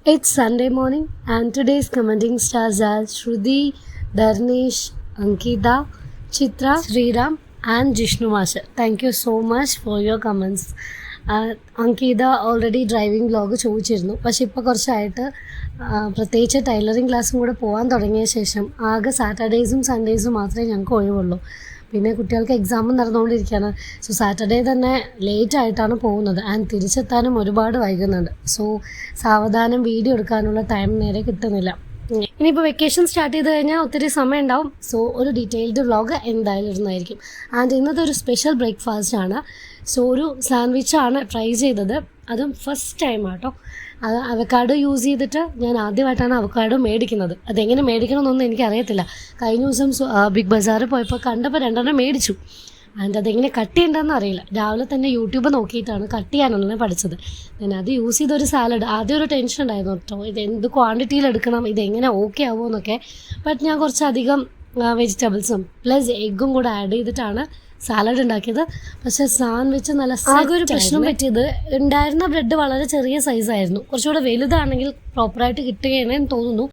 It's Sunday morning, and today's commenting stars are Shruti, Dharnesh, Ankita, Chitra, Sriram, and Jishnu Masha. Thank you so much for your comments. Ankita already driving vlog ചോദിച്ചിരുന്നു. പക്ഷെ ഇപ്പോൾ കുറച്ചായിട്ട് പ്രത്യേകിച്ച് tailoring ക്ലാസ്സും കൂടെ പോകാൻ തുടങ്ങിയ ശേഷം ആകെ സാറ്റർഡേയ്സും സൺഡേയ്സും മാത്രമേ ഞങ്ങൾക്ക് ഒഴിവുള്ളൂ. പിന്നെ കുട്ടികൾക്ക് എക്സാമും നടന്നുകൊണ്ടിരിക്കുകയാണ്. സോ സാറ്റർഡേ തന്നെ ലേറ്റ് ആയിട്ടാണ് പോകുന്നത് ആൻഡ് തിരിച്ചെത്താനും ഒരുപാട് വൈകുന്നുണ്ട്. സോ സാവധാനം വീഡിയോ എടുക്കാനുള്ള ടൈം നേരെ കിട്ടുന്നില്ല. ഇനിയിപ്പോൾ വെക്കേഷൻ സ്റ്റാർട്ട് ചെയ്ത് കഴിഞ്ഞാൽ ഒത്തിരി സമയം ഉണ്ടാവും. സോ ഒരു ഡീറ്റെയിൽഡ് വ്ലോഗ് എന്തായാലും ഇടുന്നതായിരിക്കും. ആൻഡ് ഇന്നത്തെ ഒരു സ്പെഷ്യൽ ബ്രേക്ക്ഫാസ്റ്റ് ആണ്. സോ ഒരു സാൻഡ്വിച്ചാണ് ട്രൈ ചെയ്തത്. അതും ഫസ്റ്റ് ടൈം ആട്ടോ. അത് അവക്കാഡോ യൂസ് ചെയ്തിട്ട് ഞാൻ ആദ്യമായിട്ടാണ് അവക്കാഡോ മേടിക്കുന്നത്. അതെങ്ങനെ മേടിക്കണമെന്നൊന്നും എനിക്കറിയത്തില്ല. കഴിഞ്ഞ ദിവസം ബിഗ് ബസാറിൽ പോയപ്പോൾ കണ്ടപ്പോൾ 2 മേടിച്ചു. ആൻഡ് അതെങ്ങനെ കട്ട് ചെയ്യേണ്ടതെന്ന് അറിയില്ല. രാവിലെ തന്നെ യൂട്യൂബ് നോക്കിയിട്ടാണ് കട്ട് ചെയ്യാനുള്ള പഠിച്ചത്. ഞാൻ അത് യൂസ് ചെയ്തൊരു സാലഡ്. ആദ്യം ഒരു ടെൻഷൻ ഉണ്ടായിരുന്നു കേട്ടോ, ഇത് എന്ത് ക്വാണ്ടിറ്റിയിൽ എടുക്കണം, ഇതെങ്ങനെ ഓക്കെ ആവുമോ എന്നൊക്കെ. ബട്ട് ഞാൻ കുറച്ചധികം വെജിറ്റബിൾസും പ്ലസ് എഗ്ഗും കൂടെ ആഡ് ചെയ്തിട്ടാണ് സാലഡ് ഉണ്ടാക്കിയത്. പക്ഷേ സാൻഡ്വിച്ച് നല്ല ആകെ ഒരു പ്രശ്നം പറ്റിയത്, ഉണ്ടായിരുന്ന ബ്രെഡ് വളരെ ചെറിയ സൈസായിരുന്നു. കുറച്ചുകൂടെ വലുതാണെങ്കിൽ പ്രോപ്പറായിട്ട് കിട്ടുകയെന്ന് തോന്നുന്നു.